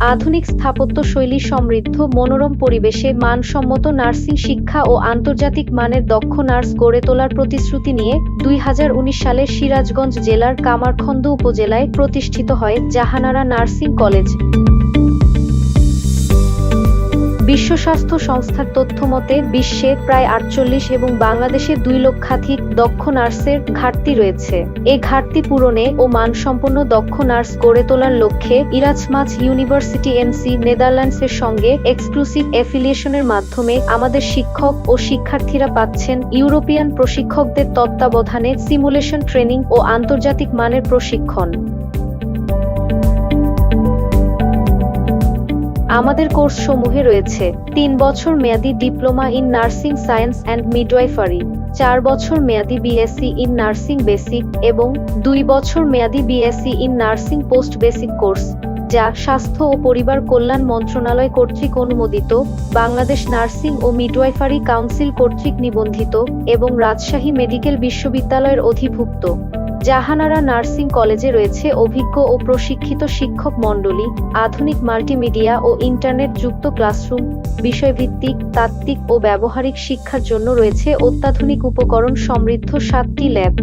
আধুনিক স্থাপত্য শৈলী সমৃদ্ধ মনোরম পরিবেশে মানসম্মত নার্সিং শিক্ষা ও আন্তর্জাতিক মানের দক্ষ নার্স গড়ে তোলার প্রতিশ্রুতি নিয়ে 2019 সালে সিরাজগঞ্জ জেলার কামারখন্দ উপজেলায় প্রতিষ্ঠিত হয় জাহানারা নার্সিং কলেজ। বিশ্ব স্বাস্থ্য সংস্থার তথ্যমতে বিশ্বে প্রায় 48 এবং বাংলাদেশে 2 লক্ষাধিক দক্ষ নার্সের ঘাটতি রয়েছে। এই ঘাটতি পূরণে ও মানসম্পন্ন দক্ষ নার্স গড়ে তোলার লক্ষ্যে ইরাসমাস ইউনিভার্সিটি এমসি নেদারল্যান্ডসের সঙ্গে এক্সক্লুসিভ অ্যাফিলিয়েশনের মাধ্যমে আমাদের শিক্ষক ও শিক্ষার্থীরা পাচ্ছেন ইউরোপিয়ান প্রশিক্ষকদের তত্ত্বাবধানে সিমুলেশন ট্রেনিং ও আন্তর্জাতিক মানের প্রশিক্ষণ। আমাদের কোর্স সমূহে রয়েছে 3 বছর মেয়াদী diploma in nursing science and midwifery, 4 বছর মেয়াদী বিএসসি ইন নার্সিং বেসিক এবং 2 বছর মেয়াদী BSc in nursing post basic course, যা স্বাস্থ্য ও পরিবার কল্যাণ মন্ত্রণালয় কর্তৃক অনুমোদিত, বাংলাদেশ নার্সিং ও মিডওয়াইফারি কাউন্সিল কর্তৃক নিবন্ধিত এবং রাজশাহী মেডিকেল বিশ্ববিদ্যালয়ের অধিভুক্ত। জাহানারা নার্সিং কলেজে রয়েছে অভিজ্ঞ ও প্রশিক্ষিত শিক্ষক মণ্ডলী, আধুনিক মাল্টিমিডিয়া ও ইন্টারনেট যুক্ত ক্লাসরুম, বিষয়ভিত্তিক, তাত্ত্বিক ও ব্যবহারিক শিক্ষার জন্য রয়েছে অত্যাধুনিক উপকরণ সমৃদ্ধ 7টি ল্যাব।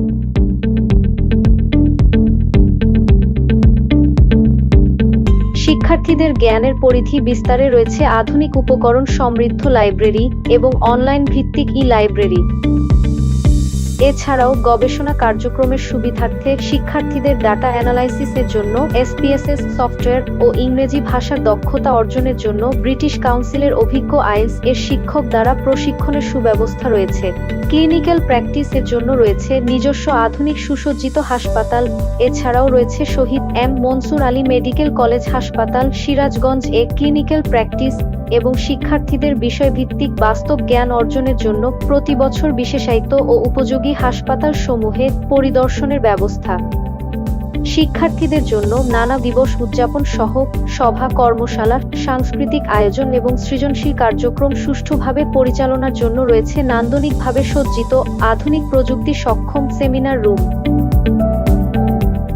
শিক্ষার্থীদের জ্ঞানের পরিধি বিস্তারে রয়েছে আধুনিক উপকরণ সমৃদ্ধ লাইব্রেরি এবং অনলাইন ভিত্তিক ই-লাইব্রেরি। এছাড়াও গবেষণা কার্যক্রমের সুবিধার্থে শিক্ষার্থীদের ডাটা অ্যানালাইসিসের জন্য SPSS সফটওয়্যার ও ইংরেজি ভাষার দক্ষতা অর্জনের জন্য ব্রিটিশ কাউন্সিলের অভিজ্ঞ আইএলটিএস এর শিক্ষক দ্বারা প্রশিক্ষণের সুব্যবস্থা রয়েছে। ক্লিনিক্যাল প্র্যাকটিসের জন্য রয়েছে নিজস্ব আধুনিক সুসজ্জিত হাসপাতাল। এছাড়াও রয়েছে Shahid M Mansur Ali medical college হাসপাতাল সিরাজগঞ্জ এ ক্লিনিক্যাল প্র্যাকটিস এবং শিক্ষার্থীদের বিষয়ভিত্তিক বাস্তব জ্ঞান অর্জনের জন্য প্রতি বছর বিশেষায়িত ও উপযোগী হাসপাতাল সমূহে পরিদর্শনের ব্যবস্থা। শিক্ষার্থীদের জন্য নানা দিবস উদযাপন সহ সভা, কর্মশালা, সাংস্কৃতিক আয়োজন এবং সৃজনশীল কার্যক্রম সুষ্ঠুভাবে পরিচালনার জন্য রয়েছে নান্দনিকভাবে সজ্জিত আধুনিক প্রযুক্তি সক্ষম সেমিনার রুম।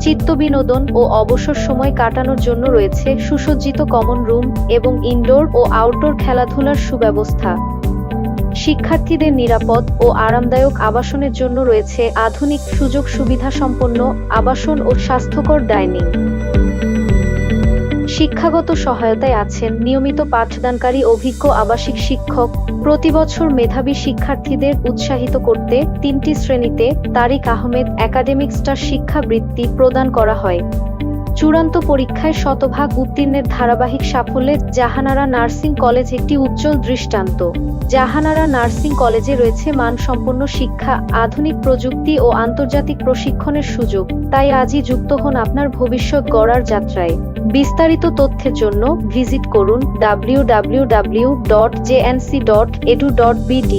চিত্তবিনোদন ও অবসর সময় কাটানোর জন্য রয়েছে সুসজ্জিত কমন রুম এবং ইনডোর ও আউটডোর খেলাধুলার সুব্যবস্থা। শিক্ষার্থীদের নিরাপদ ও আরামদায়ক আবাসনের জন্য রয়েছে আধুনিক সুযোগ সুবিধা সম্পন্ন আবাসন ও স্বাস্থ্যকর ডাইনিং। শিক্ষাগত সহায়তায় আছেন নিয়মিত পাঠদানকারী অভিজ্ঞ আবাসিক শিক্ষক। প্রতি বছর মেধাবী শিক্ষার্থীদের উৎসাহিত করতে 3টি শ্রেণীতে তারিক আহমেদ একাডেমিক স্টার শিক্ষাবৃত্তি প্রদান করা হয়। চূড়ান্ত পরীক্ষায় শতভাগ উত্তীর্ণের ধারাবাহিক সাফল্যে জাহানারা নার্সিং কলেজ একটি উজ্জ্বল দৃষ্টান্ত। জাহানারা নার্সিং কলেজে রয়েছে মানসম্পন্ন শিক্ষা, আধুনিক প্রযুক্তি ও আন্তর্জাতিক প্রশিক্ষণের সুযোগ। তাই আজই যুক্ত হন আপনার ভবিষ্যৎ গড়ার যাত্রায়। বিস্তারিত তথ্যের জন্য ভিজিট করুন www.jnc.edu.bd।